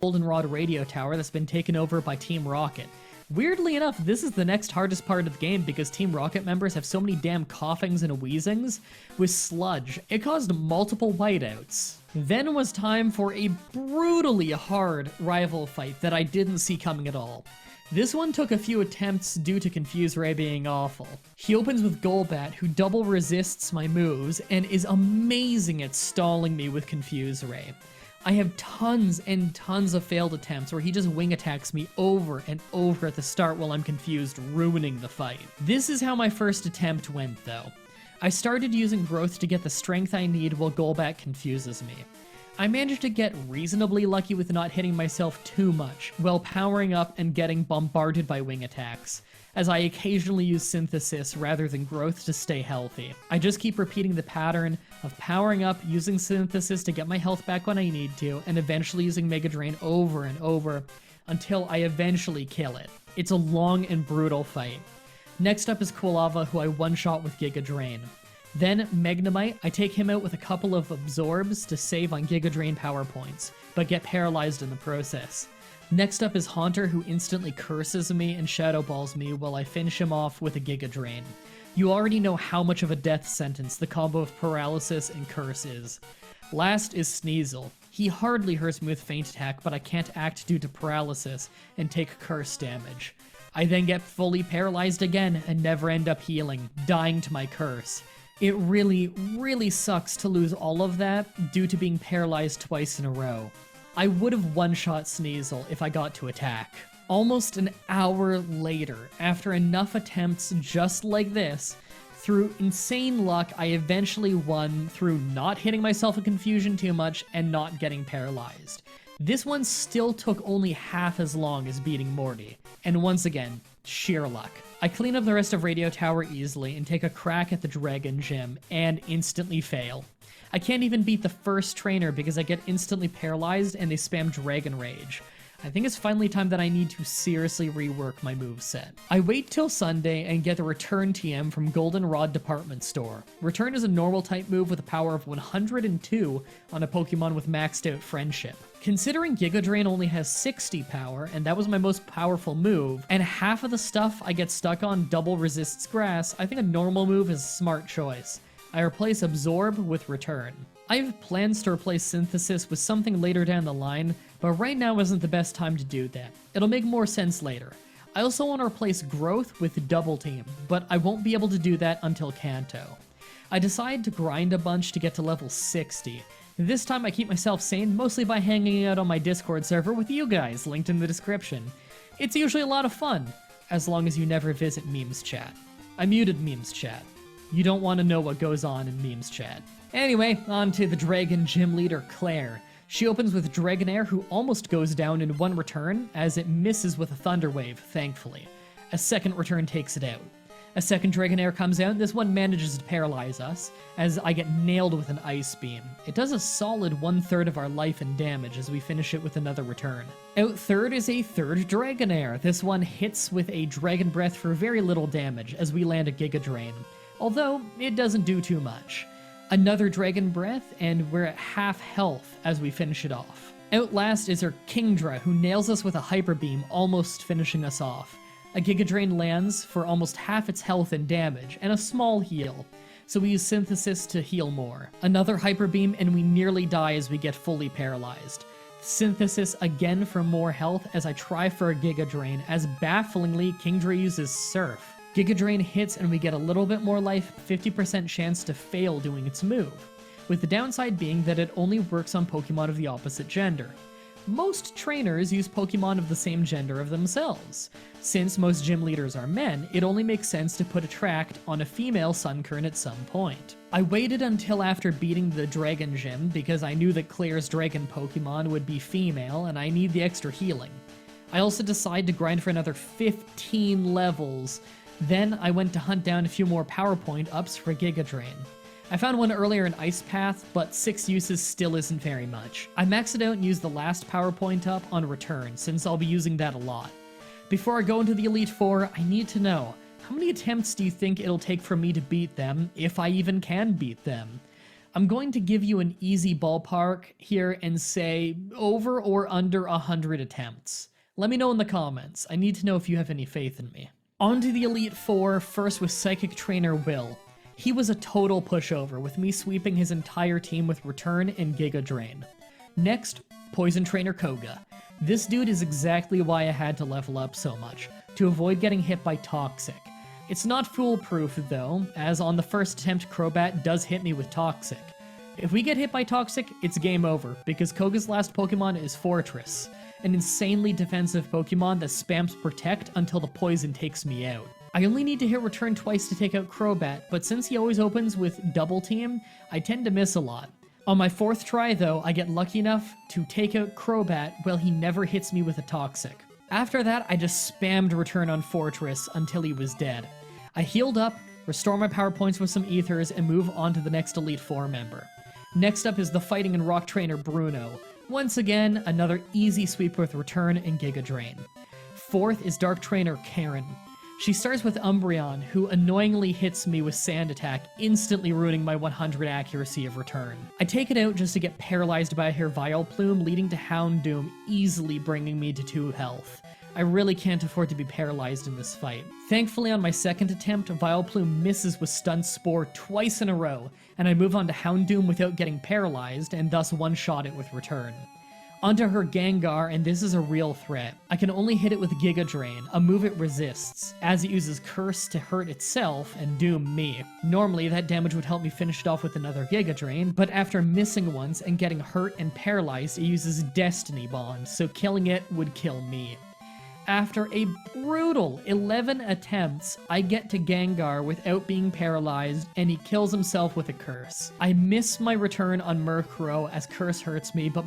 goldenrod radio tower that's been taken over by Team Rocket. Weirdly enough, this is the next hardest part of the game because Team Rocket members have so many damn coughings and wheezings. With Sludge, it caused multiple whiteouts. Then was time for a brutally hard rival fight that I didn't see coming at all. This one took a few attempts due to Confuse Ray being awful. He opens with Golbat, who double resists my moves and is amazing at stalling me with Confuse Ray. I have tons and tons of failed attempts where he just wing attacks me over and over at the start while I'm confused, ruining the fight. This is how my first attempt went though. I started using Growth to get the strength I need while Golbat confuses me. I managed to get reasonably lucky with not hitting myself too much, while powering up and getting bombarded by wing attacks, as I occasionally use Synthesis rather than Growth to stay healthy. I just keep repeating the pattern of powering up, using Synthesis to get my health back when I need to, and eventually using Mega Drain over and over until I eventually kill it. It's a long and brutal fight. Next up is Quilava, who I one-shot with Giga Drain. Then Magnemite, I take him out with a couple of Absorbs to save on Giga Drain power points, but get paralyzed in the process. Next up is Haunter, who instantly curses me and Shadow Balls me while I finish him off with a Giga Drain. You already know how much of a death sentence the combo of Paralysis and Curse is. Last is Sneasel. He hardly hurts me with Feint Attack, but I can't act due to Paralysis and take Curse damage. I then get fully paralyzed again and never end up healing, dying to my Curse. It really, really sucks to lose all of that due to being paralyzed twice in a row. I would have one-shot Sneasel if I got to attack. Almost an hour later, after enough attempts just like this, through insane luck, I eventually won through not hitting myself in confusion too much and not getting paralyzed. This one still took only half as long as beating Morty, and once again, sheer luck. I clean up the rest of Radio Tower easily and take a crack at the Dragon Gym, and instantly fail. I can't even beat the first trainer because I get instantly paralyzed and they spam Dragon Rage. I think it's finally time that I need to seriously rework my moveset. I wait till Sunday and get the Return TM from Goldenrod Department Store. Return is a normal type move with a power of 102 on a Pokemon with maxed out Friendship. Considering Giga Drain only has 60 power, and that was my most powerful move, and half of the stuff I get stuck on double resists grass, I think a normal move is a smart choice. I replace Absorb with Return. I have plans to replace Synthesis with something later down the line, but right now isn't the best time to do that. It'll make more sense later. I also want to replace Growth with Double Team, but I won't be able to do that until Kanto. I decide to grind a bunch to get to level 60. This time I keep myself sane mostly by hanging out on my Discord server with you guys, linked in the description. It's usually a lot of fun, as long as you never visit Memes Chat. I muted Memes Chat. You don't want to know what goes on in Memes Chat. Anyway, on to the Dragon Gym Leader, Claire. She opens with Dragonair, who almost goes down in one return, as it misses with a Thunder Wave, thankfully. A second return takes it out. A second Dragonair comes out, and this one manages to paralyze us, as I get nailed with an Ice Beam. It does a solid 1/3 of our life and damage as we finish it with another return. Out third is a third Dragonair. This one hits with a Dragon Breath for very little damage, as we land a Giga Drain. Although, it doesn't do too much. Another Dragon Breath, and we're at half health as we finish it off. Out last is our Kingdra, who nails us with a Hyper Beam, almost finishing us off. A Giga Drain lands for almost half its health and damage, and a small heal, so we use Synthesis to heal more. Another Hyper Beam, and we nearly die as we get fully paralyzed. Synthesis again for more health as I try for a Giga Drain, as bafflingly Kingdra uses Surf. Giga Drain hits and we get a little bit more life, 50% chance to fail doing its move, with the downside being that it only works on Pokemon of the opposite gender. Most trainers use Pokemon of the same gender of themselves. Since most gym leaders are men, it only makes sense to put Attract on a female Sunkern at some point. I waited until after beating the Dragon Gym because I knew that Claire's Dragon Pokemon would be female and I need the extra healing. I also decided to grind for another 15 levels. Then I went to hunt down a few more PowerPoint ups for Giga Drain. I found one earlier in Ice Path, but 6 uses still isn't very much. I maxed it out and used the last PowerPoint up on Return, since I'll be using that a lot. Before I go into the Elite Four, I need to know, how many attempts do you think it'll take for me to beat them, if I even can beat them? I'm going to give you an easy ballpark here and say over or under 100 attempts. Let me know in the comments. I need to know if you have any faith in me. On to the Elite Four, first with Psychic Trainer Will. He was a total pushover, with me sweeping his entire team with Return and Giga Drain. Next, Poison Trainer Koga. This dude is exactly why I had to level up so much, to avoid getting hit by Toxic. It's not foolproof though, as on the first attempt Crobat does hit me with Toxic. If we get hit by Toxic, it's game over, because Koga's last Pokemon is Fortress, an insanely defensive Pokemon that spams Protect until the poison takes me out. I only need to hit Return twice to take out Crobat, but since he always opens with Double Team, I tend to miss a lot. On my fourth try though, I get lucky enough to take out Crobat while he never hits me with a Toxic. After that, I just spammed Return on Fortress until he was dead. I healed up, restore my power points with some ethers, and move on to the next Elite Four member. Next up is the Fighting and Rock Trainer Bruno. Once again, another easy sweep with Return and Giga Drain. Fourth is Dark Trainer Karen. She starts with Umbreon, who annoyingly hits me with Sand Attack, instantly ruining my 100 accuracy of Return. I take it out just to get paralyzed by her Vileplume, leading to Houndoom, easily bringing me to 2 health. I really can't afford to be paralyzed in this fight. Thankfully, on my second attempt, Vileplume misses with Stun Spore twice in a row, and I move on to Houndoom without getting paralyzed, and thus one-shot it with Return. Onto her Gengar, and this is a real threat. I can only hit it with Giga Drain, a move it resists, as it uses Curse to hurt itself and doom me. Normally, that damage would help me finish it off with another Giga Drain, but after missing once and getting hurt and paralyzed, it uses Destiny Bond, so killing it would kill me. After a brutal 11 attempts, I get to Gengar without being paralyzed, and he kills himself with a Curse. I miss my Return on Murkrow as Curse hurts me, but my